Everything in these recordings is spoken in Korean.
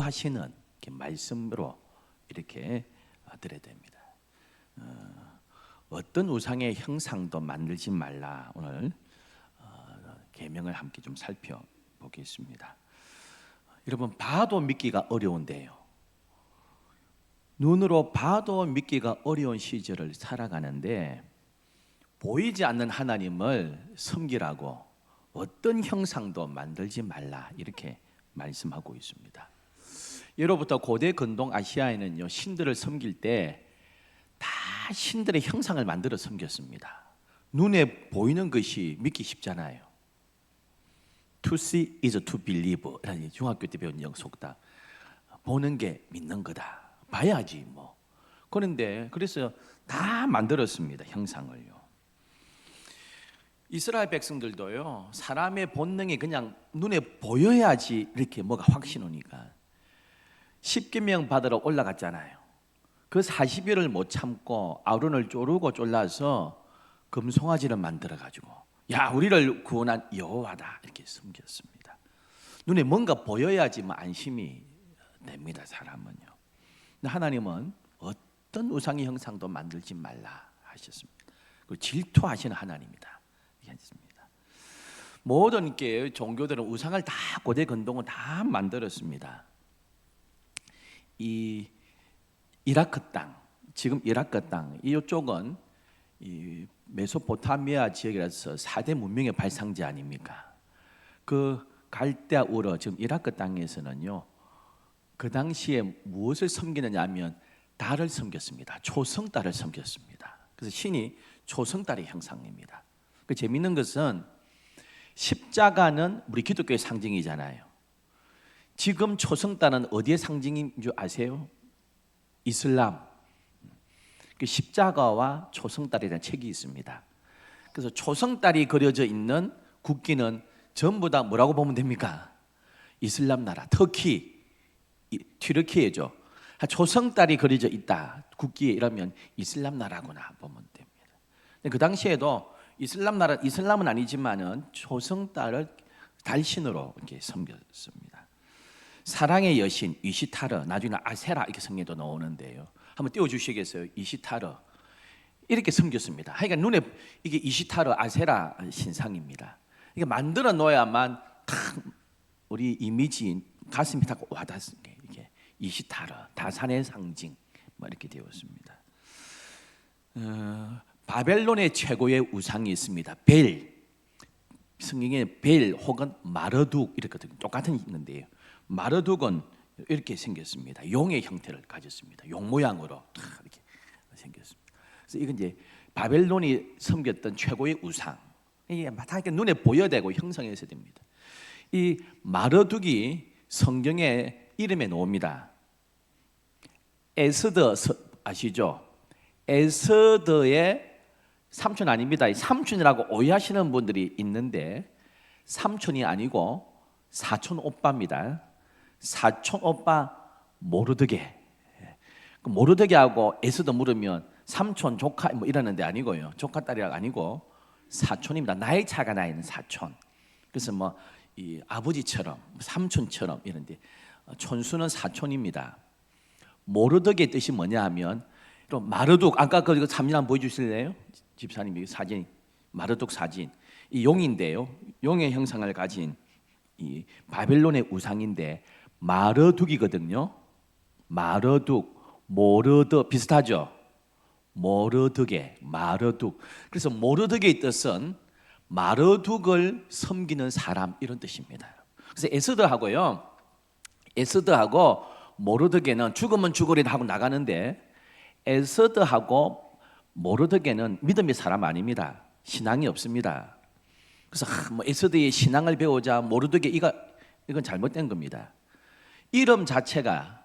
하시는 이렇게 말씀으로 이렇게 드려야 됩니다. 어떤 우상의 형상도 만들지 말라. 오늘 계명을 함께 좀 살펴보겠습니다. 여러분, 봐도 믿기가 어려운데요, 눈으로 봐도 믿기가 어려운 시절을 살아가는데 보이지 않는 하나님을 섬기라고 어떤 형상도 만들지 말라 이렇게 말씀하고 있습니다. 예로부터 고대 근동 아시아에는요, 신들을 섬길 때 다 신들의 형상을 만들어 섬겼습니다. 눈에 보이는 것이 믿기 쉽잖아요. To see is to believe. 중학교 때 배운 속담. 보는 게 믿는 거다. 봐야지 뭐. 그런데 그래서 다 만들었습니다, 형상을요. 이스라엘 백성들도요, 사람의 본능이 그냥 눈에 보여야지 이렇게 뭐가 확 신으니까 10계명 받으러 올라갔잖아요. 그 40일을 못 참고 아론을 조르고 졸라서 금송아지를 만들어 가지고, 야, 우리를 구원한 여호와다 이렇게 섬겼습니다. 눈에 뭔가 보여야지 뭐 안심이 됩니다, 사람은요. 근데 하나님은 어떤 우상의 형상도 만들지 말라 하셨습니다. 그 질투하시는 하나님이다 했습니다. 모든 게 종교들은 우상을 다 고대 근동은 다 만들었습니다. 이 이라크 땅, 지금 이라크 땅 이쪽은 이 메소포타미아 지역이라서 4대 문명의 발상지 아닙니까? 그 갈대아 우르, 지금 이라크 땅에서는요, 그 당시에 무엇을 섬기느냐 하면 달을 섬겼습니다. 초성달을 섬겼습니다. 그래서 신이 초성달의 형상입니다. 그 재미있는 것은 십자가는 우리 기독교의 상징이잖아요. 지금 초성달은 어디의 상징인 줄 아세요? 이슬람. 그 십자가와 초성달이라는 책이 있습니다. 그래서 초성달이 그려져 있는 국기는 전부 다 뭐라고 보면 됩니까? 이슬람 나라, 터키, 튀르키예죠. 초성달이 그려져 있다, 국기에, 이러면 이슬람 나라구나 보면 됩니다. 그 당시에도 이슬람 나라, 이슬람은 아니지만은 초성달을 달신으로 이렇게 섬겼습니다. 사랑의 여신 이시타르, 나중에 아세라 이렇게 성경에도 나오는데요. 한번 띄워주시겠어요? 이시타르 이렇게 섬겼습니다. 그러니까 눈에 이게 이시타르 아세라 신상입니다. 이게 만들어 놓아야만 탁 우리 이미지 가슴이 딱 와닿는 게 이게 이시타르, 다산의 상징 뭐 이렇게 되었습니다. 바벨론의 최고의 우상이 있습니다. 벨, 성경에 벨 혹은 마르둑 이렇게 똑같은 있는데요. 마르둑은 이렇게 생겼습니다. 용의 형태를 가졌습니다. 용 모양으로 이렇게 생겼습니다. 그래서 이건 이제 바벨론이 섬겼던 최고의 우상. 이게 다 눈에 보여야 되고 형성해서 됩니다. 이 마르둑이 성경에 이름에 나옵니다. 에스더 아시죠? 에스더의 삼촌 아닙니다. 삼촌이라고 오해하시는 분들이 있는데 삼촌이 아니고 사촌 오빠입니다. 사촌 오빠 모르드게. 모르드게하고 에스더 물으면 삼촌 조카 뭐 이러는데 아니고요. 조카 딸이라 아니고 사촌입니다. 나이 차가 나 있는 사촌. 그래서 뭐 이 아버지처럼 삼촌처럼 이런데 촌수는 사촌입니다. 모르드게 뜻이 뭐냐 하면 또 마르둑, 아까 그 사진 한번 보여주실래요? 집사님, 사진, 마르둑 사진. 이 용인데요, 용의 형상을 가진 이 바벨론의 우상인데 마르둑이거든요. 마르둑, 모르드 비슷하죠? 모르드게, 마르둑. 그래서 모르드게의 뜻은 마르둑을 섬기는 사람 이런 뜻입니다. 그래서 에스더하고요, 에스더하고 모르드게는 죽으면 죽으리라 하고 나가는데 에스더하고 모르드게는 믿음의 사람 아닙니다. 신앙이 없습니다. 그래서 뭐 에스더의 신앙을 배우자 모르드게 이건 잘못된 겁니다. 이름 자체가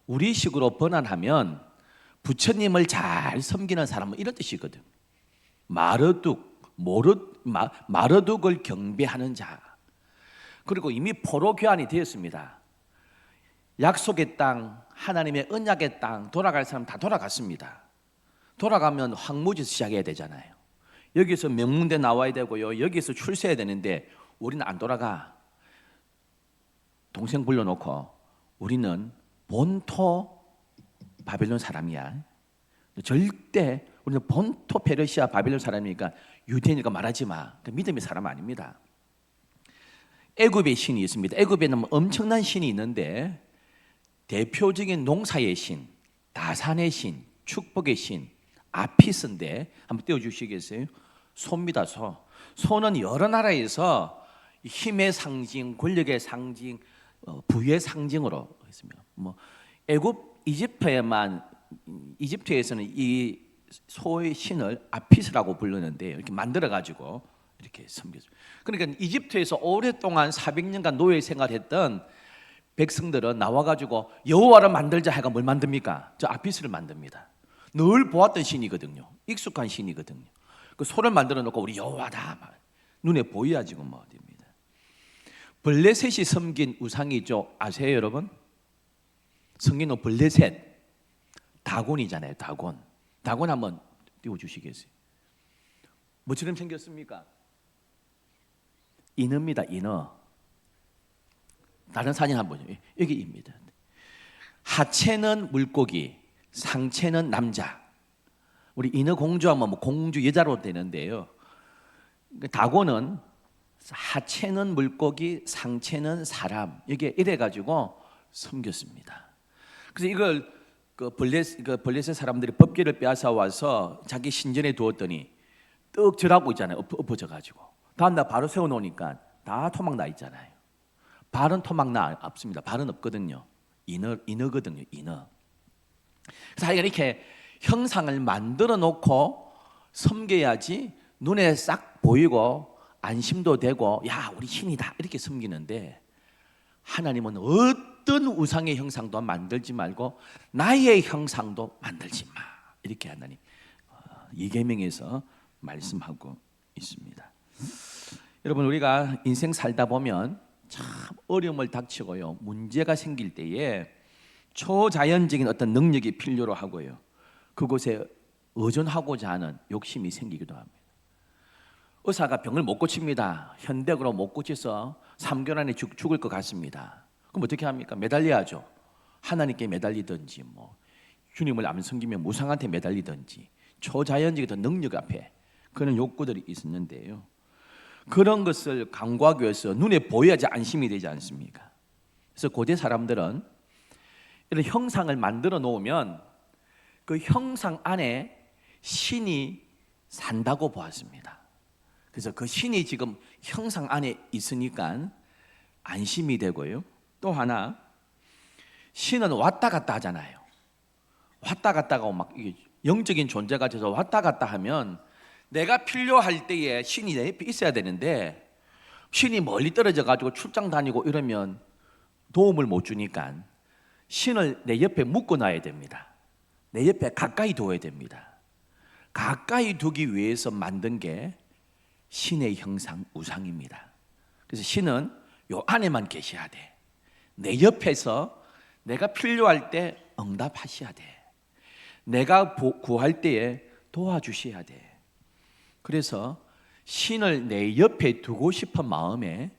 우리식으로 번안하면 부처님을 잘 섬기는 사람은 이런 뜻이거든. 마르둑, 마르둑을 경배하는 자. 그리고 이미 포로 교환이 되었습니다. 약속의 땅, 하나님의 언약의 땅 돌아갈 사람 다 돌아갔습니다. 돌아가면 황무지에서 시작해야 되잖아요. 여기서 명문대 나와야 되고요, 여기서 출세해야 되는데 우리는 안 돌아가. 동생 불러놓고 우리는 본토 바벨론 사람이야. 절대 우리는 본토 페르시아 바벨론 사람이니까 유대인이니까 말하지 마. 그 믿음의 사람 아닙니다. 애굽의 신이 있습니다. 애굽에는 엄청난 신이 있는데 대표적인 농사의 신, 다산의 신, 축복의 신, 아피스인데 한번 띄워주시겠어요? 소입니다. 소. 소는 여러 나라에서 힘의 상징, 권력의 상징, 부의 상징으로 있습니다. 뭐 애굽, 이집트에서는 이 소의 신을 아피스라고 부르는데 이렇게 만들어 가지고 이렇게 섬겼어요. 그러니까 이집트에서 오랫동안 400년간 노예 생활했던 백성들은 나와 가지고 여호와를 만들자 해가 뭘 만듭니까? 저 아피스를 만듭니다. 늘 보았던 신이거든요. 익숙한 신이거든요. 그 소를 만들어 놓고 우리 여호와다 눈에 보여야지고 뭐 됩니다. 블레셋이 섬긴 우상이죠. 아세요, 여러분? 성경은 블레셋 다곤이잖아요. 다곤. 다곤 한번 띄워주시겠어요? 뭐처럼 생겼습니까? 인어입니다. 인어. 다른 사진 한번 보죠. 여기입니다. 하체는 물고기, 상체는 남자. 우리 인어 공주하면 뭐 공주 여자로 되는데요. 다곤은 하체는 물고기, 상체는 사람. 이게 이래 가지고 섬겼습니다. 그래서 이걸 그 블레셋 사람들이 법궤를 빼앗아 와서 자기 신전에 두었더니 떡 절하고 있잖아요. 엎어져 가지고. 다음날 바로 세워 놓으니까 다 토막 나 있잖아요. 발은 토막 나 없습니다. 발은 없거든요. 인어거든요. 인어. 그래서 이렇게 형상을 만들어 놓고 섬겨야지 눈에 싹 보이고 안심도 되고 야 우리 신이다 이렇게 섬기는데 하나님은 어떤 우상의 형상도 만들지 말고 나의 형상도 만들지 마 이렇게 하나님 이계명에서 말씀하고 있습니다. 여러분 우리가 인생 살다 보면 참 어려움을 닥치고요 문제가 생길 때에 초자연적인 어떤 능력이 필요로 하고요 그곳에 의존하고자 하는 욕심이 생기기도 합니다. 의사가 병을 못 고칩니다. 현대적으로 못 고쳐서 3개월 안에 죽을 것 같습니다. 그럼 어떻게 합니까? 매달려야죠. 하나님께 매달리든지 뭐 주님을 안 섬기면 무상한테 매달리든지 초자연적인 능력 앞에 그런 욕구들이 있었는데요. 그런 것을 강구하기 위해서 눈에 보여야지 안심이 되지 않습니까? 그래서 고대 사람들은 이런 형상을 만들어 놓으면 그 형상 안에 신이 산다고 보았습니다. 그래서 그 신이 지금 형상 안에 있으니까 안심이 되고요. 또 하나 신은 왔다 갔다 하잖아요. 왔다 갔다 하고 막 영적인 존재가 돼서 왔다 갔다 하면 내가 필요할 때에 신이 내 옆에 있어야 되는데 신이 멀리 떨어져 가지고 출장 다니고 이러면 도움을 못 주니까 신을 내 옆에 묶어놔야 됩니다. 내 옆에 가까이 두어야 됩니다. 가까이 두기 위해서 만든 게 신의 형상 우상입니다. 그래서 신은 요 안에만 계셔야 돼. 내 옆에서 내가 필요할 때 응답하셔야 돼. 내가 구할 때에 도와주셔야 돼. 그래서 신을 내 옆에 두고 싶은 마음에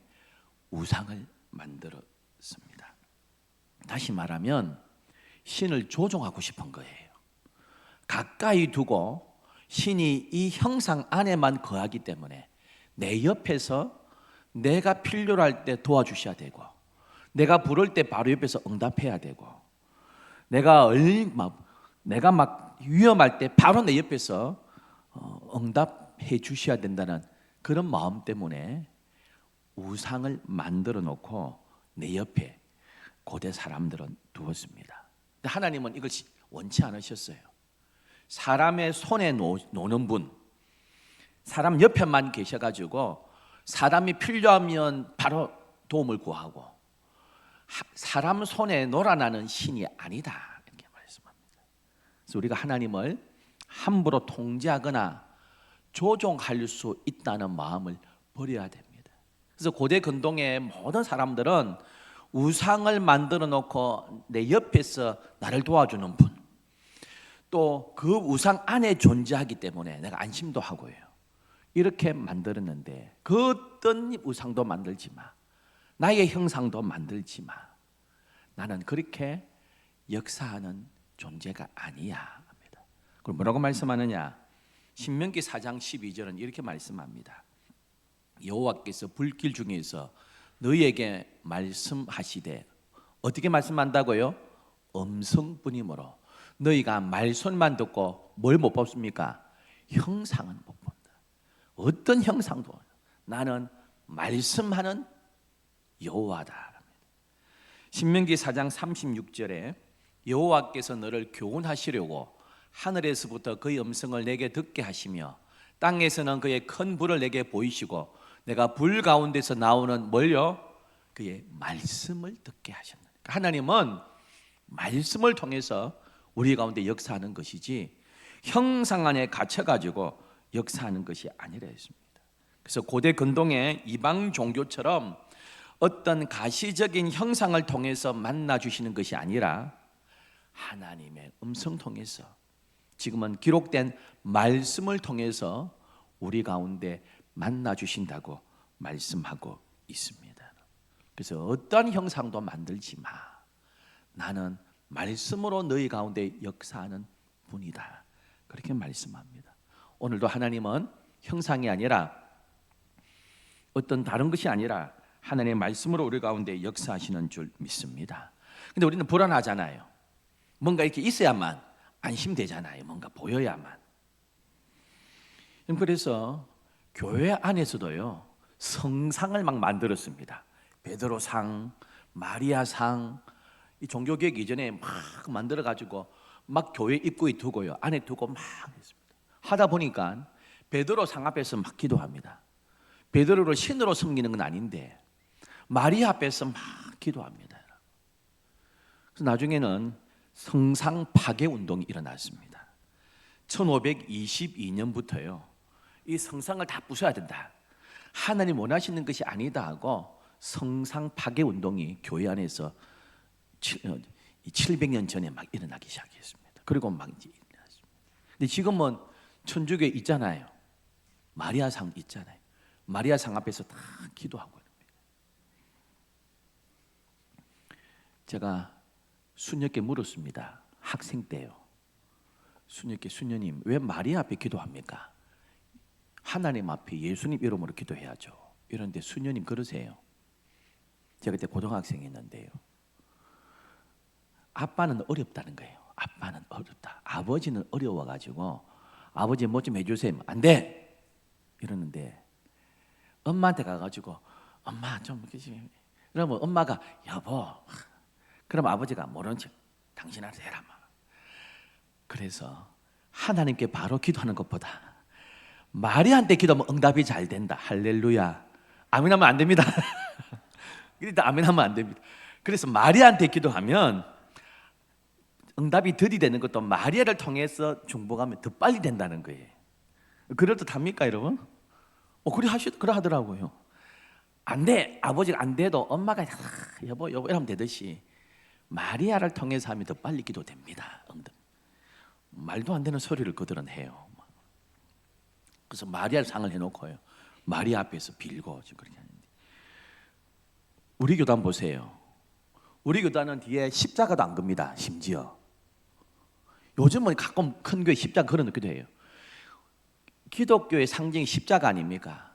우상을 만들었습니다. 다시 말하면 신을 조종하고 싶은 거예요. 가까이 두고 신이 이 형상 안에만 거하기 때문에 내 옆에서 내가 필요로 할 때 도와주셔야 되고 내가 부를 때 바로 옆에서 응답해야 되고 내가 막 위험할 때 바로 내 옆에서 응답해 주셔야 된다는 그런 마음 때문에 우상을 만들어 놓고 내 옆에 고대 사람들은 두었습니다. 근데 하나님은 이걸 원치 않으셨어요. 사람의 손에 노는 분, 사람 옆에만 계셔가지고 사람이 필요하면 바로 도움을 구하고 사람 손에 놀아나는 신이 아니다 이렇게 말씀합니다. 그래서 우리가 하나님을 함부로 통제하거나 조종할 수 있다는 마음을 버려야 됩니다. 그래서 고대 근동의 모든 사람들은 우상을 만들어 놓고 내 옆에서 나를 도와주는 분, 또 그 우상 안에 존재하기 때문에 내가 안심도 하고요. 이렇게 만들었는데 그 어떤 우상도 만들지 마. 나의 형상도 만들지 마. 나는 그렇게 역사하는 존재가 아니야 합니다. 그럼 뭐라고 말씀하느냐? 신명기 4장 12절은 이렇게 말씀합니다. 여호와께서 불길 중에서 너희에게 말씀하시되, 어떻게 말씀한다고요? 음성뿐이므로 너희가 말씀만 듣고 뭘 못 봤습니까? 형상은 못 본다. 어떤 형상도 나는 말씀하는 여호와다. 신명기 4장 36절에 여호와께서 너를 교훈하시려고 하늘에서부터 그의 음성을 내게 듣게 하시며 땅에서는 그의 큰 불을 내게 보이시고 내가 불 가운데서 나오는 뭘요? 그의 말씀을 듣게 하셨다. 하나님은 말씀을 통해서 우리 가운데 역사하는 것이지 형상 안에 갇혀가지고 역사하는 것이 아니라 했습니다. 그래서 고대 근동의 이방 종교처럼 어떤 가시적인 형상을 통해서 만나 주시는 것이 아니라 하나님의 음성 통해서, 지금은 기록된 말씀을 통해서 우리 가운데 만나 주신다고 말씀하고 있습니다. 그래서 어떠한 형상도 만들지 마. 나는 말씀으로 너희 가운데 역사하는 분이다. 그렇게 말씀합니다. 오늘도 하나님은 형상이 아니라 어떤 다른 것이 아니라 하나님의 말씀으로 우리 가운데 역사하시는 줄 믿습니다. 근데 우리는 불안하잖아요. 뭔가 이렇게 있어야만 안심되잖아요. 뭔가 보여야만. 그래서 교회 안에서도요, 성상을 막 만들었습니다. 베드로상, 마리아상, 이 종교개혁 이전에 막 만들어가지고 막 교회 입구에 두고요, 안에 두고 막 했습니다. 하다 보니까 베드로상 앞에서 막 기도합니다. 베드로를 신으로 섬기는 건 아닌데 마리아 앞에서 막 기도합니다. 그래서 나중에는 성상 파괴 운동이 일어났습니다. 1522년부터요, 이 성상을 다 부숴야 된다, 하나님 원하시는 것이 아니다 하고 성상 파괴 운동이 교회 안에서 700년 전에 막 일어나기 시작했습니다. 그리고 막 이제 일어났습니다. 근데 지금은 천주교에 있잖아요. 마리아상 있잖아요. 마리아상 앞에서 다 기도하고 있습니다. 제가 수녀께 물었습니다. 학생 때요. 수녀께, 수녀님 왜 마리아 앞에 기도합니까? 하나님 앞에 예수님 이름으로 기도해야죠. 이런데 수녀님 그러세요. 제가 그때 고등학생이었는데요, 아빠는 어렵다는 거예요. 아빠는 어렵다. 아버지는 어려워가지고 아버지 뭐 좀 해주세요. 안 돼! 이러는데 엄마한테 가가지고 엄마 좀 그러면 엄마가 여보, 그럼 아버지가 모른 척 당신 알아서 해라. 그래서 하나님께 바로 기도하는 것보다 마리아한테 기도하면 응답이 잘 된다. 할렐루야. 아멘하면 안 됩니다. 일단 아멘하면 안 됩니다. 그래서 마리아한테 기도하면 응답이 들이대는 것도 마리아를 통해서 중보하면 더 빨리 된다는 거예요. 그럴듯합니까 여러분? 그래 하더라고요. 안 돼, 아버지가 안 돼도 엄마가 여보 이러면 되듯이 마리아를 통해서 하면 더 빨리 기도됩니다. 말도 안 되는 소리를 그들은 해요. 그래서 마리아를 상을 해놓고요, 마리아 앞에서 빌고 지금 그렇게 하는데, 우리 교단 보세요. 우리 교단은 뒤에 십자가도 안 겁니다. 심지어 요즘은 가끔 큰 교회 십자가 걸어놓기도 해요. 기독교의 상징이 십자가 아닙니까?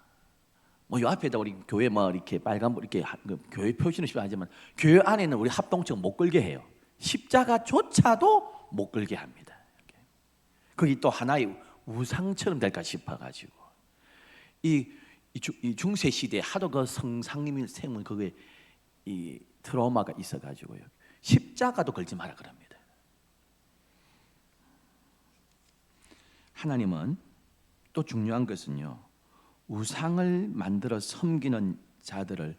요 앞에다 우리 교회 이렇게 빨간 이렇게 교회 표시는 하지만 교회 안에는 우리 합동층 못 걸게 해요. 십자가조차도 못 걸게 합니다. 거기 또 하나의 우상처럼 될까 싶어가지고 이 중세 시대에 하도 그 성상님이 생문 그게 이 트라우마가 있어가지고요, 십자가도 걸지 마라 그럽니다. 하나님은 또 중요한 것은요, 우상을 만들어 섬기는 자들을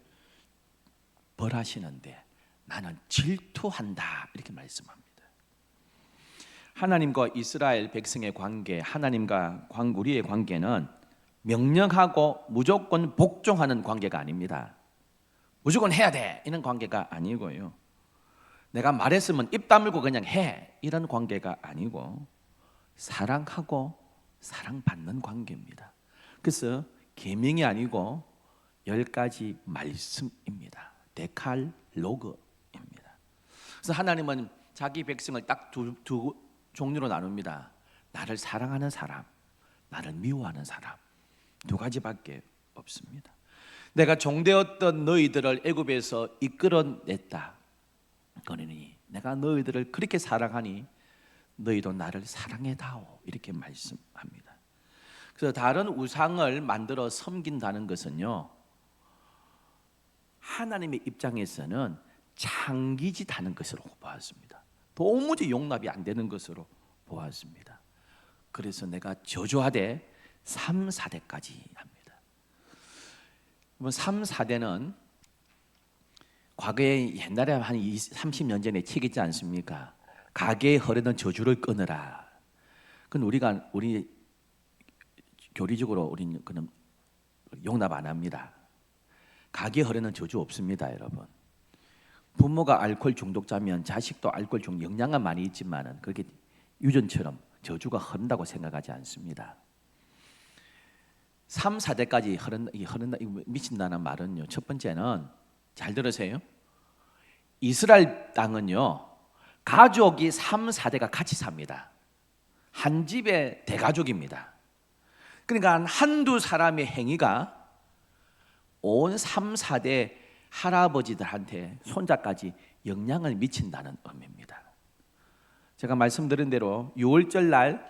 벌하시는데 나는 질투한다 이렇게 말씀합니다. 하나님과 이스라엘 백성의 관계, 하나님과 우리의 관계는 명령하고 무조건 복종하는 관계가 아닙니다. 무조건 해야 돼 이런 관계가 아니고요, 내가 말했으면 입 다물고 그냥 해 이런 관계가 아니고 사랑하고 사랑받는 관계입니다. 그래서 계명이 아니고 10가지 말씀입니다. 데칼로그입니다. 그래서 하나님은 자기 백성을 딱 두 종류로 나눕니다. 나를 사랑하는 사람, 나를 미워하는 사람. 두 가지밖에 없습니다. 내가 종되었던 너희들을 애굽에서 이끌어냈다. 그러니 내가 너희들을 그렇게 사랑하니 너희도 나를 사랑해다오. 이렇게 말씀합니다. 그래서 다른 우상을 만들어 섬긴다는 것은요, 하나님의 입장에서는 창기짓하는 것으로 보았습니다. 도무지 용납이 안 되는 것으로 보았습니다. 그래서 내가 저주하되 3, 4대까지 합니다. 3, 4대는 과거에 옛날에 한 30년 전에 책 있지 않습니까? 가게에 흐르는 저주를 끊으라. 그건 우리 교리적으로 우리는 그는 용납 안 합니다. 가게에 흐르는 저주 없습니다, 여러분. 부모가 알코올 중독자면 자식도 알코올 중독 영향은 많이 있지만은 그렇게 유전처럼 저주가 흐른다고 생각하지 않습니다. 3, 4대까지 흐른다 미친다는 말은요. 첫 번째는 잘 들으세요. 이스라엘 땅은요. 가족이 3, 4대가 같이 삽니다. 한 집의 대가족입니다. 그러니까 한두 사람의 행위가 온 3, 4대 할아버지들한테 손자까지 영향을 미친다는 의미입니다. 제가 말씀드린 대로 6월절 날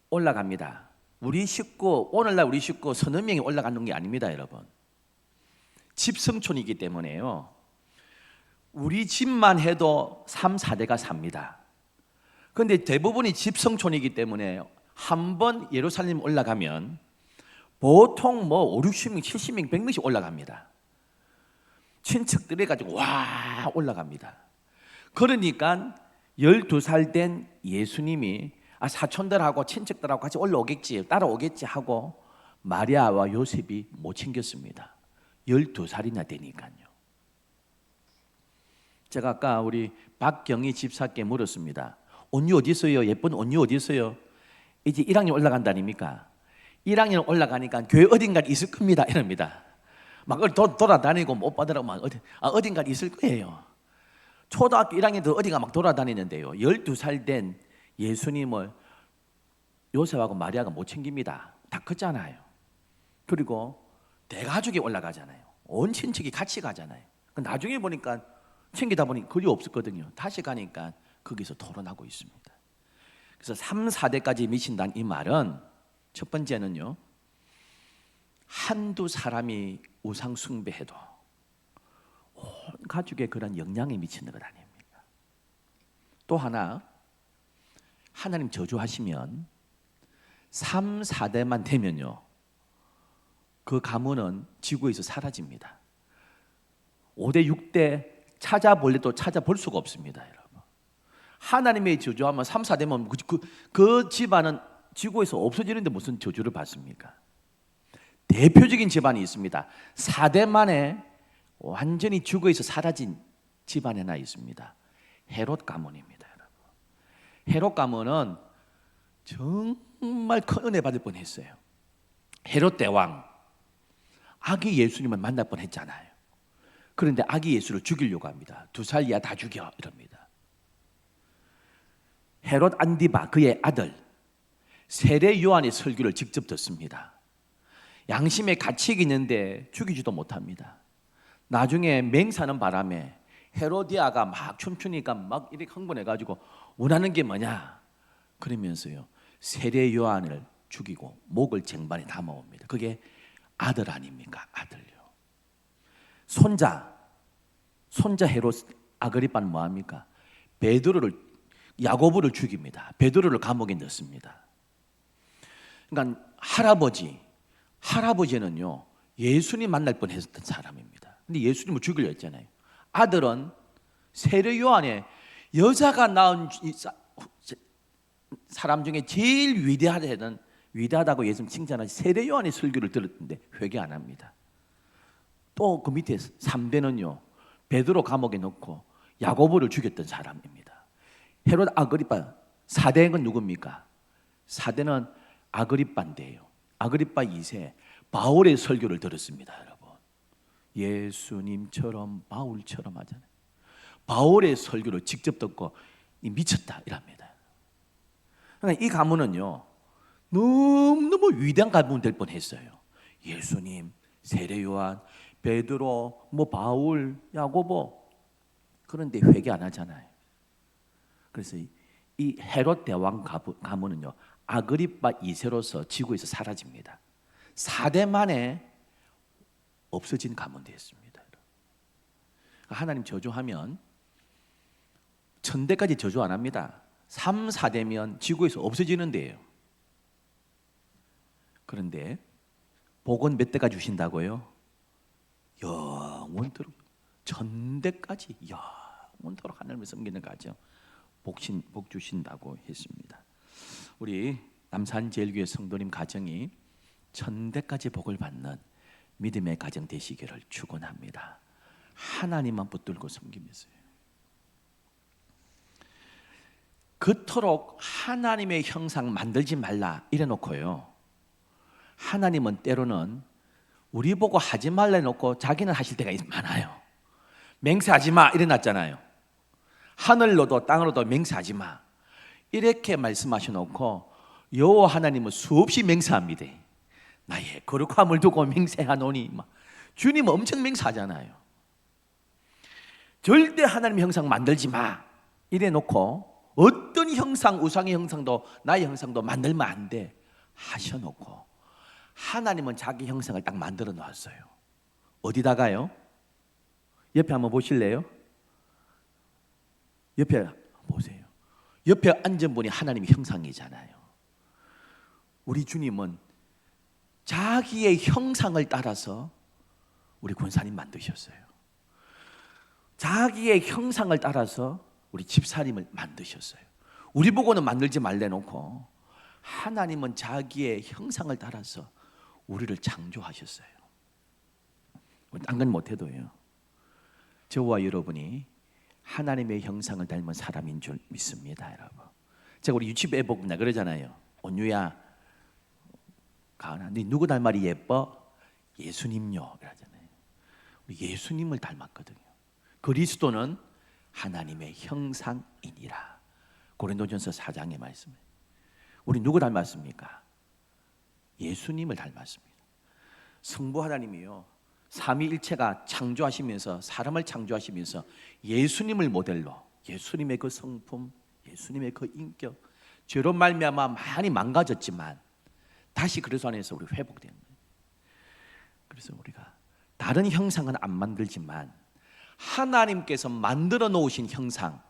올라갑니다. 우리 식구, 오늘날 우리 식구 서너 명이 올라가는 게 아닙니다, 여러분. 집성촌이기 때문에요. 우리 집만 해도 3, 4대가 삽니다. 그런데 대부분이 집성촌이기 때문에 한 번 예루살렘 올라가면 보통 뭐 5, 60명, 70명, 100명씩 올라갑니다. 친척들이 가지고 와 올라갑니다. 그러니까 12살 된 예수님이 사촌들하고 친척들하고 같이 올라오겠지, 따라오겠지 하고 마리아와 요셉이 못 챙겼습니다. 12살이나 되니까요. 제가 아까 우리 박경희 집사께 물었습니다. 언니 어디 있어요? 예쁜 언니 어디 있어요? 이제 1학년 올라간다니까. 1학년 올라가니까 교회 어딘가 있을 겁니다. 이럽니다. 막 돌아다니고 못 받으라고 막 어딘가 있을 거예요. 초등학교 1학년 때 어디가 막 돌아다니는데요. 12살 된 예수님을 요셉하고 마리아가 못 챙깁니다. 다 컸잖아요. 그리고 대가족이 올라가잖아요. 온 친척이 같이 가잖아요. 나중에 보니까 챙기다 보니 거리 없었거든요. 다시 가니까 거기서 토론하고 있습니다. 그래서 3, 4대까지 미친다는 이 말은 첫 번째는요, 한두 사람이 우상 숭배해도 온 가족에 그런 영향이 미치는 것 아닙니까? 또 하나, 하나님 저주하시면 3, 4대만 되면요, 그 가문은 지구에서 사라집니다. 5대, 6대 찾아볼래도 찾아볼 수가 없습니다, 여러분. 하나님의 저주하면 3, 4대면 그 집안은 지구에서 없어지는데 무슨 저주를 받습니까? 대표적인 집안이 있습니다. 4대 만에 완전히 지구에서 사라진 집안이 하나 있습니다. 헤롯 가문입니다, 여러분. 헤롯 가문은 정말 큰 은혜 받을 뻔했어요. 헤롯 대왕, 아기 예수님을 만날 뻔했잖아요. 그런데 아기 예수를 죽이려고 합니다. 2살 이하 다 죽여 이럽니다. 헤롯 안디바 그의 아들 세례 요한의 설교를 직접 듣습니다. 양심의 가책이 있는데 죽이지도 못합니다. 나중에 맹사는 바람에 헤로디아가 막 춤추니까 막 이렇게 흥분해가지고 원하는 게 뭐냐 그러면서요, 세례 요한을 죽이고 목을 쟁반에 담아옵니다. 그게 아들 아닙니까? 아들요. 손자 헤롯 아그리빠는 뭐합니까? 야고보를 죽입니다. 베드로를 감옥에 넣습니다. 그러니까 할아버지는요, 예수님 만날 뻔했던 사람입니다. 근데 예수님을 죽이려 했잖아요. 아들은 세례 요한의 여자가 낳은 사람 중에 제일 위대하다고 예수님 칭찬하신 세례 요한의 설교를 들었는데 회개 안 합니다. 또 그 밑에 3대는요, 베드로 감옥에 넣고 야고보를 죽였던 사람입니다. 헤롯 아그리빠 4대는 누굽니까? 4대는 아그리빠인데요. 아그리빠 2세 바울의 설교를 들었습니다, 여러분. 예수님처럼 바울처럼 하잖아요. 바울의 설교를 직접 듣고 미쳤다 이랍니다. 그러니까 이 가문은요 너무너무 위대한 가문 될 뻔했어요. 예수님, 세례 요한, 베드로, 바울, 야고보. 그런데 회개 안 하잖아요. 그래서 이 헤롯 대왕 가문은요 아그리빠 2세로서 지구에서 사라집니다. 4대 만에 없어진 가문 되었습니다. 하나님 저주하면 1000대까지 저주 안 합니다. 3, 4대면 지구에서 없어지는 데예요. 그런데 복은 몇 대까지 주신다고요? 영원토록 1000대까지 영원토록 하나님을 섬기는 가정 복 주신다고 했습니다. 우리 남산제일교회 성도님 가정이 1000대까지 복을 받는 믿음의 가정 되시기를 축원합니다. 하나님만 붙들고 섬기면서요. 그토록 하나님의 형상 만들지 말라 이래 놓고요. 하나님은 때로는 우리 보고 하지 말라 해놓고 자기는 하실 때가 많아요. 맹세하지 마 이래 놨잖아요. 하늘로도 땅으로도 맹세하지 마 이렇게 말씀하셔 놓고 여호와 하나님은 수없이 맹세합니다. 나의 거룩함을 두고 맹세하노니 주님은 엄청 맹세하잖아요. 절대 하나님의 형상 만들지 마 이래 놓고 어떤 형상, 우상의 형상도 나의 형상도 만들면 안 돼 하셔놓고 하나님은 자기 형상을 딱 만들어 놓았어요. 어디다가요? 옆에 한번 보실래요? 옆에 보세요. 옆에 앉은 분이 하나님의 형상이잖아요. 우리 주님은 자기의 형상을 따라서 우리 권사님 만드셨어요. 자기의 형상을 따라서 우리 집사님을 만드셨어요. 우리 보고는 만들지 말래 놓고 하나님은 자기의 형상을 따라서 우리를 창조하셨어요. 딴 건 못해도요. 저와 여러분이 하나님의 형상을 닮은 사람인 줄 믿습니다, 여러분. 제가 우리 유치부에 보면 그러잖아요. 온유야, 가은아, 네 누구 닮아리 예뻐? 예수님요, 그러잖아요. 우리 예수님을 닮았거든요. 그리스도는 하나님의 형상이니라. 고린도전서 4장의 말씀에 우리 누구 닮았습니까? 예수님을 닮았습니다. 성부 하나님이요 삼위일체가 창조하시면서 사람을 창조하시면서 예수님을 모델로 예수님의 그 성품, 예수님의 그 인격, 죄로 말미암아 많이 망가졌지만 다시 그리스도 안에서 우리 회복된 거예요. 그래서 우리가 다른 형상은 안 만들지만 하나님께서 만들어 놓으신 형상,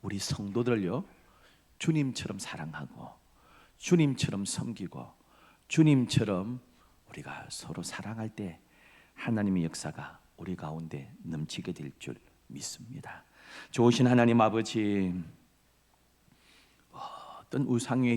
우리 성도들을요 주님처럼 사랑하고 주님처럼 섬기고 주님처럼 우리가 서로 사랑할 때 하나님의 역사가 우리 가운데 넘치게 될 줄 믿습니다. 좋으신 하나님 아버지, 어떤 우상의